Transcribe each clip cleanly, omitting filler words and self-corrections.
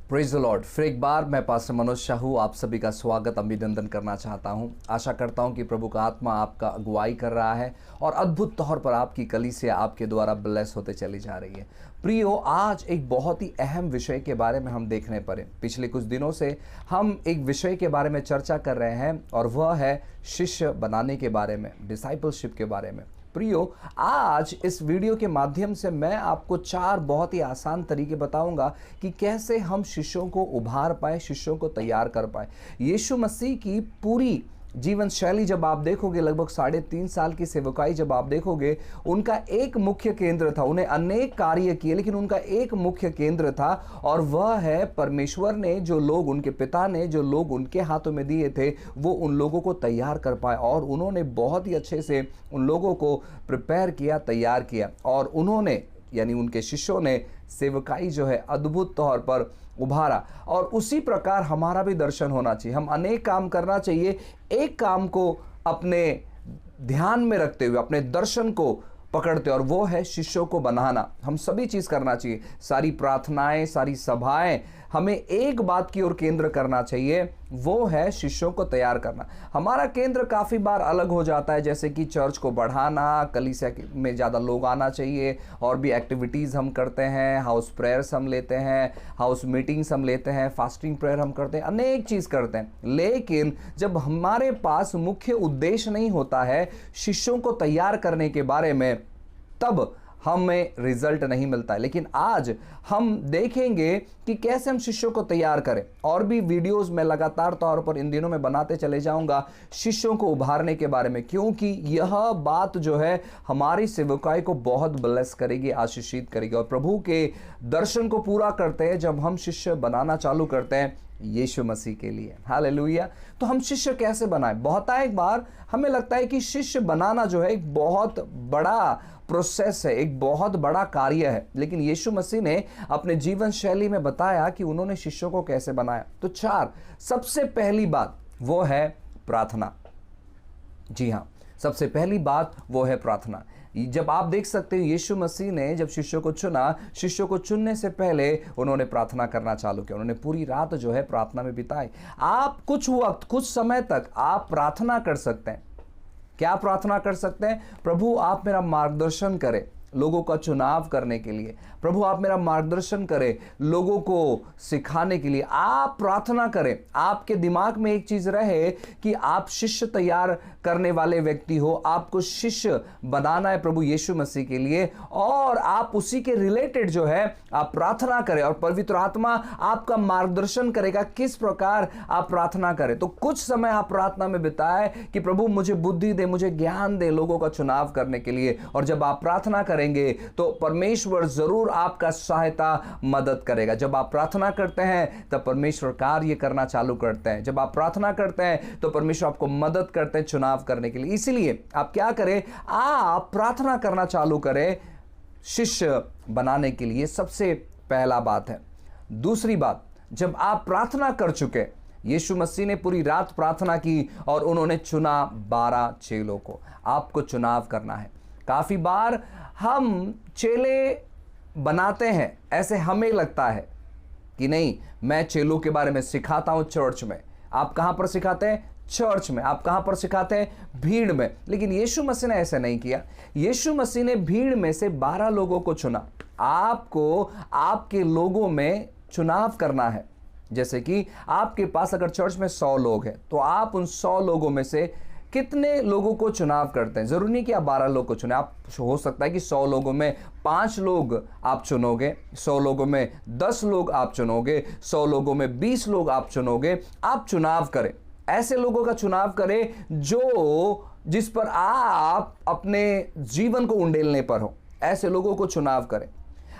Praise the Lord. फिर एक बार मैं पास्टर मनोज शाहू आप सभी का स्वागत अभिनंदन करना चाहता हूं। आशा करता हूं कि प्रभु का आत्मा आपका अगुवाई कर रहा है और अद्भुत तौर पर आपकी कलीसिया आपके द्वारा ब्लेस होते चली जा रही है। प्रियो, आज एक बहुत ही अहम विषय के बारे में हम देखने पड़े। पिछले कुछ दिनों से हम एक विषय के बारे में चर्चा कर रहे हैं और वह है शिष्य बनाने के बारे में, डिसाइपलशिप के बारे में। प्रियो, आज इस वीडियो के माध्यम से मैं आपको 4 बहुत ही आसान तरीके बताऊंगा कि कैसे हम शिष्यों को उभार पाए, शिष्यों को तैयार कर पाए। यीशु मसीह की पूरी जीवन शैली जब आप देखोगे, लगभग 3.5 साल की सेवकाई जब आप देखोगे, उनका एक मुख्य केंद्र था। उन्हें अनेक कार्य किए लेकिन उनका एक मुख्य केंद्र था और वह है परमेश्वर ने जो लोग, उनके पिता ने जो लोग उनके हाथों में दिए थे, वो उन लोगों को तैयार कर पाए। और उन्होंने बहुत ही अच्छे से उन लोगों को प्रिपेयर किया, तैयार किया और उन्होंने यानी उनके शिष्यों ने सेवकाई जो है अद्भुत तौर पर उभारा। और उसी प्रकार हमारा भी दर्शन होना चाहिए। हम अनेक काम करना चाहिए, एक काम को अपने ध्यान में रखते हुए, अपने दर्शन को पकड़ते, और वो है शिष्यों को बनाना। हम सभी चीज करना चाहिए, सारी प्रार्थनाएं, सारी सभाएं, हमें एक बात की ओर केंद्र करना चाहिए, वो है शिष्यों को तैयार करना। हमारा केंद्र काफी बार अलग हो जाता है, जैसे कि चर्च को बढ़ाना, कलीसिया में ज्यादा लोग आना चाहिए, और भी एक्टिविटीज हम करते हैं, हाउस प्रेयर्स हम लेते हैं, हाउस मीटिंग्स हम लेते हैं, फास्टिंग प्रेयर हम करते हैं, अनेक चीज करते हैं। लेकिन जब हमारे पास मुख्य उद्देश्य नहीं होता है शिष्यों को तैयार करने के बारे में, तब हमें रिजल्ट नहीं मिलता है। लेकिन आज हम देखेंगे कि कैसे हम शिष्यों को तैयार करें, और भी वीडियोस मैं लगातार तौर पर इन दिनों में बनाते चले जाऊंगा शिष्यों को उभारने के बारे में, क्योंकि यह बात जो है हमारी सेवकाई को बहुत ब्लेस करेगी, आशीषित करेगी। और प्रभु के दर्शन को पूरा करते हैं जब हम शिष्य बनाना चालू करते हैं यीशु मसीह के लिए। हालेलुया। तो हम शिष्य कैसे बनाएं? एक बार हमें लगता है कि शिष्य बनाना जो है एक बहुत बड़ा प्रोसेस है, एक बहुत बड़ा कार्य है, लेकिन यीशु मसीह ने अपने जीवन शैली में बताया कि उन्होंने शिष्यों को कैसे बनाया। तो 4 सबसे पहली बात वो है प्रार्थना। जी हाँ, सबसे पहली बात वो है प्रार्थना। जब आप देख सकते हो यीशु मसीह ने जब शिष्यों को चुना, शिष्यों को चुनने से पहले उन्होंने प्रार्थना करना चालू किया। उन्होंने पूरी रात जो है प्रार्थना में बिताई। आप कुछ वक्त, कुछ समय तक आप प्रार्थना कर सकते हैं। क्या प्रार्थना कर सकते हैं? प्रभु आप मेरा मार्गदर्शन करें लोगों का चुनाव करने के लिए। प्रभु आप मेरा मार्गदर्शन करें लोगों को सिखाने के लिए। आप प्रार्थना करें, आपके दिमाग में एक चीज रहे कि आप शिष्य तैयार करने वाले व्यक्ति हो, आपको शिष्य बनाना है प्रभु यीशु मसीह के लिए, और आप उसी के रिलेटेड जो है आप प्रार्थना करें और पवित्र आत्मा आपका मार्गदर्शन करेगा किस प्रकार आप प्रार्थना करें। तो कुछ समय आप प्रार्थना में बिताए कि प्रभु मुझे बुद्धि दे, मुझे ज्ञान दे लोगों का चुनाव करने के लिए। और जब आप प्रार्थना करेंगे तो परमेश्वर जरूर आपका सहायता मदद करेगा। जब आप प्रार्थना करते हैं तब परमेश्वर कार्य करना चालू करते हैं। जब आप प्रार्थना करते हैं तो परमेश्वर आपको मदद करते हैं चुनाव करने के लिए। इसीलिए आप क्या करें? आप प्रार्थना करना चालू करें शिष्य बनाने के लिए। सबसे पहला बात है। दूसरी बात, जब आप प्रार्थना कर चुके, यीशु मसीह ने पूरी रात प्रार्थना की और उन्होंने चुना 12 चेलों को। आपको चुनाव करना है। काफी बार हम चेले बनाते हैं, ऐसे हमें लगता है कि नहीं, मैं चेलों के बारे में सिखाता हूं चर्च में। आप कहां पर सिखाते हैं? चर्च में। आप कहां पर सिखाते हैं? भीड़ में। लेकिन यीशु मसीह ने ऐसा नहीं किया। यीशु मसीह ने भीड़ में से 12 लोगों को चुना। आपको आपके लोगों में चुनाव करना है। जैसे कि आपके पास अगर चर्च में 100 लोग हैं तो आप उन 100 लोगों में से कितने लोगों को चुनाव करते हैं? जरूरी नहीं कि आप 12 लोग को चुने। आप हो सकता है कि 100 लोगों में 5 लोग आप चुनोगे, 100 लोगों में 10 लोग आप चुनोगे, 100 लोगों में 20 लोग आप चुनोगे। आप चुनाव करें, ऐसे लोगों का चुनाव करें जिस पर आप अपने जीवन को उंडेलने पर हो। ऐसे लोगों को चुनाव करें।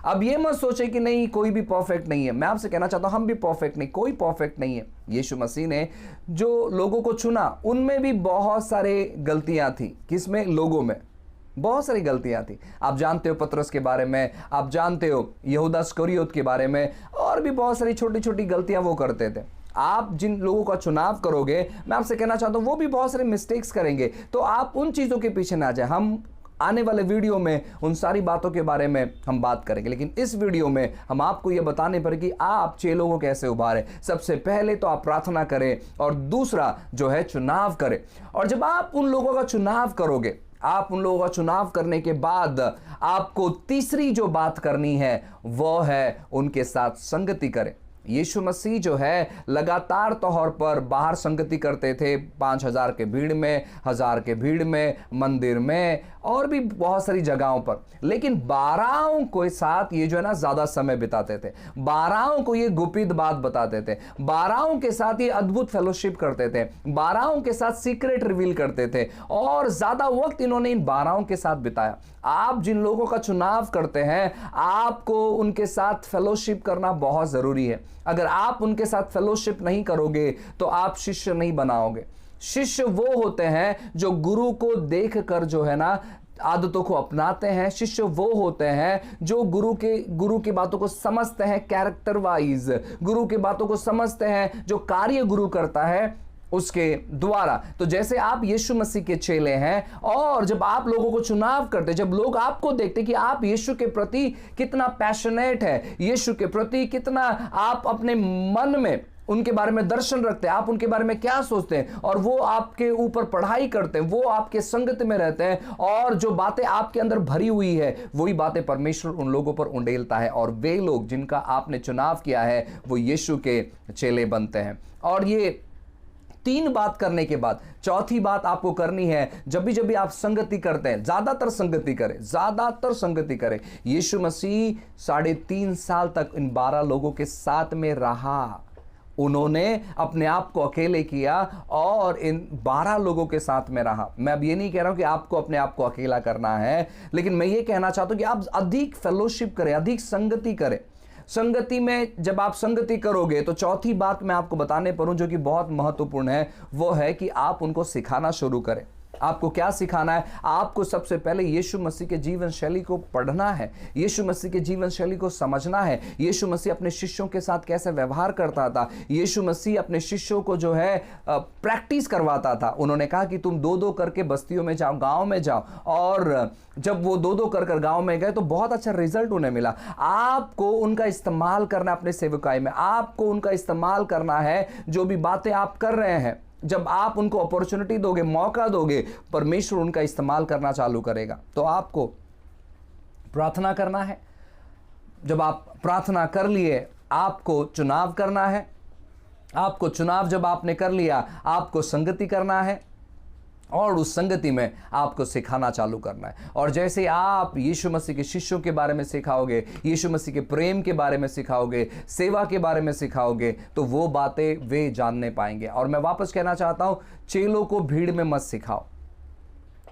अब ये मत सोचे कि नहीं कोई भी परफेक्ट नहीं है। मैं आपसे कहना चाहता हूं हम भी परफेक्ट नहीं, कोई परफेक्ट नहीं है। यीशु मसीह ने जो लोगों को चुना उनमें भी बहुत सारे गलतियां थी। किसमें? लोगों में बहुत सारी गलतियां थी। आप जानते हो पतरस के बारे में, आप जानते हो यहूदा इस्करियोत के बारे में, और भी बहुत सारी छोटी छोटी गलतियां वो करते थे। आप जिन लोगों का चुनाव करोगे, मैं आपसे कहना चाहता हूं वो भी बहुत सारे मिस्टेक्स करेंगे। तो आप उन चीजों के पीछे ना जाए। हम आने वाले वीडियो में उन सारी बातों के बारे में हम बात करेंगे, लेकिन इस वीडियो में हम आपको यह बताने पर कि आप चेलों को कैसे उभारें। सबसे पहले तो आप प्रार्थना करें और दूसरा जो है चुनाव करें। और जब आप उन लोगों का चुनाव करोगे, आप उन लोगों का चुनाव करने के बाद आपको तीसरी जो बात करनी है वो है उनके साथ संगति करें। यीशु मसीह जो है लगातार तौर पर बाहर संगति करते थे, 5,000 के भीड़ में, 1,000 के भीड़ में, मंदिर में और भी बहुत सारी जगहों पर, लेकिन 12 के साथ ये जो है ना ज्यादा समय बिताते थे। 12 को ये गुपित बात बताते थे, 12 के साथ ये अद्भुत फेलोशिप करते थे, 12 के साथ सीक्रेट रिवील करते थे और ज्यादा वक्त इन्होंने इन 12 के साथ बिताया। आप जिन लोगों का चुनाव करते हैं, आपको उनके साथ फेलोशिप करना बहुत जरूरी है। अगर आप उनके साथ फेलोशिप नहीं करोगे तो आप शिष्य नहीं बनाओगे। शिष्य वो होते हैं जो गुरु को देखकर जो है ना आदतों को अपनाते हैं। शिष्य वो होते हैं जो गुरु की बातों को समझते हैं, कैरेक्टर वाइज गुरु की बातों को समझते हैं, जो कार्य गुरु करता है उसके द्वारा। तो जैसे आप यीशु मसीह के चेले हैं और जब आप लोगों को चुनाव करते, जब लोग आपको देखते कि आप यीशु के प्रति कितना पैशनेट है, यीशु के प्रति कितना आप अपने मन में उनके बारे में दर्शन रखते हैं, आप उनके बारे में क्या सोचते हैं और वो आपके ऊपर पढ़ाई करते हैं, वो आपके संगत में रहते हैं और जो बातें आपके अंदर भरी हुई है वही बातें परमेश्वर उन लोगों पर उंडेलता है और वे लोग जिनका आपने चुनाव किया है वो यीशु के चेले बनते हैं। और ये 3 बात करने के बाद चौथी बात आपको करनी है, जब भी आप संगति करते हैं ज्यादातर संगति करें। यीशु मसीह 3.5 साल तक इन 12 लोगों के साथ में रहा। उन्होंने अपने आप को अकेले किया और इन 12 लोगों के साथ में रहा। मैं अब ये नहीं कह रहा हूं कि आपको अपने आप को अकेला करना है, लेकिन मैं ये कहना चाहता हूं कि आप अधिक फेलोशिप करें, अधिक संगति करें। संगति में जब आप संगति करोगे तो चौथी बात मैं आपको बताने पर हूं जो कि बहुत महत्वपूर्ण है, वो है कि आप उनको सिखाना शुरू करें। आपको क्या सिखाना है? आपको सबसे पहले यीशु मसीह के जीवन शैली को पढ़ना है, यीशु मसीह के जीवन शैली को समझना है। यीशु मसीह अपने शिष्यों के साथ कैसे व्यवहार करता था, यीशु मसीह अपने शिष्यों को जो है प्रैक्टिस करवाता था। उन्होंने कहा कि तुम 2-2 करके बस्तियों में जाओ, गांव में जाओ, और जब वो 2-2 कर गांव में गए तो बहुत अच्छा रिजल्ट उन्हें मिला। आपको उनका इस्तेमाल करना अपने सेवकाई में, आपको उनका इस्तेमाल करना है। जो भी बातें आप कर रहे हैं, जब आप उनको अपॉर्चुनिटी दोगे, मौका दोगे, परमेश्वर उनका इस्तेमाल करना चालू करेगा। तो आपको प्रार्थना करना है। जब आप प्रार्थना कर लिए, आपको चुनाव करना है। आपको चुनाव जब आपने कर लिया, आपको संगति करना है और उस संगति में आपको सिखाना चालू करना है। और जैसे आप यीशु मसीह के शिष्यों के बारे में सिखाओगे, यीशु मसीह के प्रेम के बारे में सिखाओगे, सेवा के बारे में सिखाओगे, तो वो बातें वे जानने पाएंगे। और मैं वापस कहना चाहता हूं, चेलों को भीड़ में मत सिखाओ।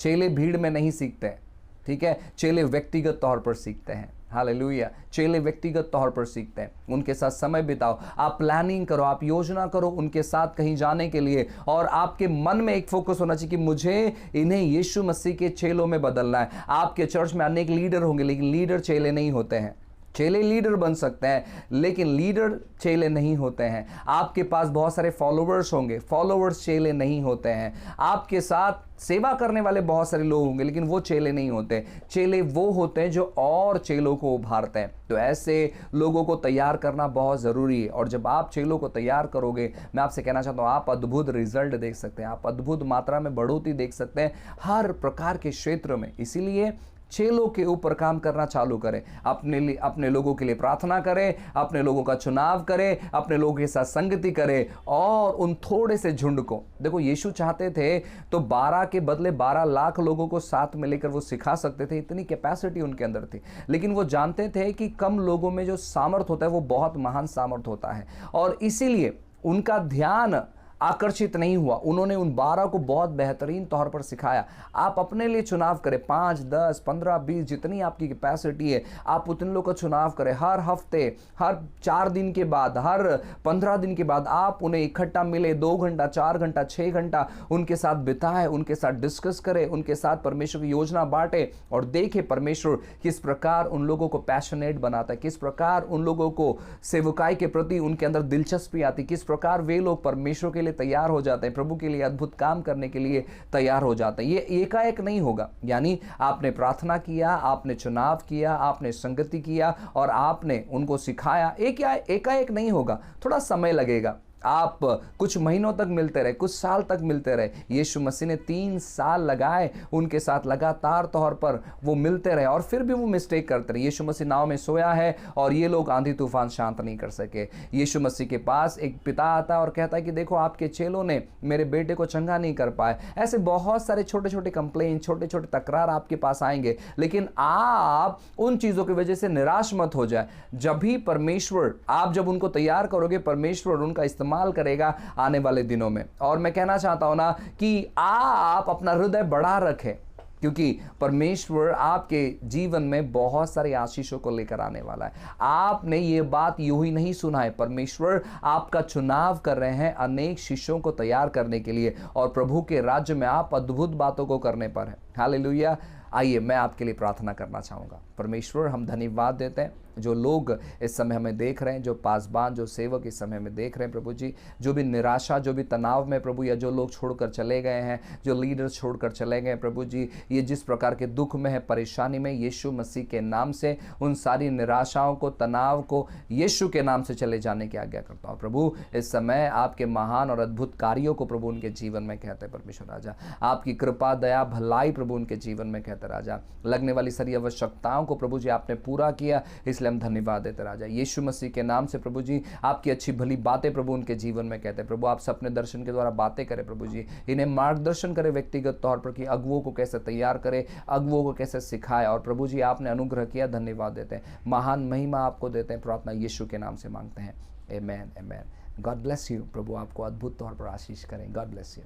चेले भीड़ में नहीं सीखते हैं, ठीक है? चेले व्यक्तिगत तौर पर सीखते हैं। हालेलुया। चेले व्यक्तिगत तौर पर सीखते हैं, उनके साथ समय बिताओ, आप प्लानिंग करो, आप योजना करो उनके साथ कहीं जाने के लिए, और आपके मन में एक फोकस होना चाहिए कि मुझे इन्हें यीशु मसीह के चेलों में बदलना है। आपके चर्च में अनेक लीडर होंगे, लेकिन लीडर चेले नहीं होते हैं। चेले लीडर बन सकते हैं, लेकिन लीडर चेले नहीं होते हैं। आपके पास बहुत सारे फॉलोवर्स होंगे, फॉलोवर्स चेले नहीं होते हैं। आपके साथ सेवा करने वाले बहुत सारे लोग होंगे, लेकिन वो चेले नहीं होते। चेले वो होते हैं जो और चेलों को उभारते हैं। तो ऐसे लोगों को तैयार करना बहुत ज़रूरी है। और जब आप चेलों को तैयार करोगे, मैं आपसे कहना चाहता हूँ, आप अद्भुत रिजल्ट देख सकते हैं, आप अद्भुत मात्रा में बढ़ोतरी देख सकते हैं हर प्रकार के क्षेत्र में। इसीलिए चेलों के ऊपर काम करना चालू करें। अपने लोगों के लिए प्रार्थना करें, अपने लोगों का चुनाव करें, अपने लोगों के साथ संगति करें, और उन थोड़े से झुंड को देखो। यीशु चाहते थे तो 12 के बदले 12 लाख लोगों को साथ में लेकर वो सिखा सकते थे, इतनी कैपेसिटी उनके अंदर थी। लेकिन वो जानते थे कि कम लोगों में जो सामर्थ होता है वो बहुत महान सामर्थ होता है, और इसीलिए उनका ध्यान आकर्षित नहीं हुआ। उन्होंने उन 12 को बहुत बेहतरीन तौर पर सिखाया। आप अपने लिए चुनाव करें, 5, 10, 15, 20 जितनी आपकी कैपेसिटी है, आप उतने लोग का चुनाव करें। हर हफ्ते, हर 4 दिन के बाद, हर 15 दिन के बाद आप उन्हें इकट्ठा मिले, 2 घंटा, 4 घंटा, 6 घंटा उनके साथ बिताएं, उनके साथ डिस्कस करें, उनके साथ परमेश्वर की योजना बांटे, और देखें परमेश्वर किस प्रकार उन लोगों को पैशनेट बनाता है, किस प्रकार उन लोगों को सेवकाई के प्रति उनके अंदर दिलचस्पी आती, किस प्रकार वे लोग परमेश्वर के लिए तैयार हो जाते हैं, प्रभु के लिए अद्भुत काम करने के लिए तैयार हो जाते हैं। ये एकाएक नहीं होगा, यानी आपने प्रार्थना किया, आपने चुनाव किया, आपने संगति किया और आपने उनको सिखाया, एकाएक नहीं होगा, थोड़ा समय लगेगा। आप कुछ महीनों तक मिलते रहे, कुछ साल तक मिलते रहे। यीशु मसीह ने 3 साल लगाए, उनके साथ लगातार तौर पर वो मिलते रहे और फिर भी वो मिस्टेक करते रहे। यीशु मसीह नाव में सोया है और ये लोग आंधी तूफान शांत नहीं कर सके। यीशु मसीह के पास एक पिता आता है और कहता है कि देखो आपके चेलों ने मेरे बेटे को चंगा नहीं कर पाए। ऐसे बहुत सारे छोटे छोटे कंप्लेन, छोटे छोटे तकरार आपके पास आएंगे, लेकिन आप उन चीज़ों की वजह से निराश मत हो जाए। जब भी परमेश्वर, आप जब उनको तैयार करोगे, परमेश्वर उनका इस्तेमाल करेगा आने वाले दिनों में। और मैं कहना चाहता हूं ना कि आप अपना हृदय बढ़ा रखें, क्योंकि परमेश्वर आपके जीवन में बहुत सारी आशीषों को लेकर आने वाला है। आपने ये बात यूं ही नहीं सुना है, परमेश्वर आपका चुनाव कर रहे हैं अनेक शिष्यों को तैयार करने के लिए, और प्रभु के राज्य में आप अद्भुत बातों को करने पर हैं। हालेलुया। आइए मैं आपके लिए प्रार्थना करना चाहूँगा। परमेश्वर, हम धन्यवाद देते हैं जो लोग इस समय हमें देख रहे हैं, जो पासबान, जो सेवक इस समय हमें देख रहे हैं प्रभु जी, जो भी निराशा, जो भी तनाव में प्रभु, या जो लोग छोड़कर चले गए हैं, जो लीडर्स छोड़कर चले गए हैं प्रभु जी, ये जिस प्रकार के दुख में है, परेशानी में, यीशु मसीह के नाम से उन सारी निराशाओं को, तनाव को यीशु के नाम से चले जाने की आज्ञा करता हूँ प्रभु। इस समय आपके महान और अद्भुत कार्यों को प्रभु उनके जीवन में कहते हैं परमेश्वर राजा, आपकी कृपा, दया, भलाई प्रभु उनके जीवन में कहते राजा। लगने वाली सारी आवश्यकताओं को प्रभु जी आपने पूरा किया, इसलिए हम धन्यवाद देते राजा। यीशु मसीह के नाम से प्रभु जी आपकी अच्छी भली बातें प्रभु उनके जीवन में कहते हैं प्रभु। आप अपने दर्शन के द्वारा बातें करें प्रभु जी, इन्हें मार्गदर्शन करें व्यक्तिगत तौर पर कि अगुओं को कैसे तैयार करें, अगुओं को कैसे सिखाए। और प्रभु जी आपने अनुग्रह किया, धन्यवाद देते हैं, महान महिमा आपको देते हैं। प्रार्थना यीशु के नाम से मांगते हैं, amen amen. God bless you. प्रभु आपको अद्भुत तौर पर आशीष करें। God bless you.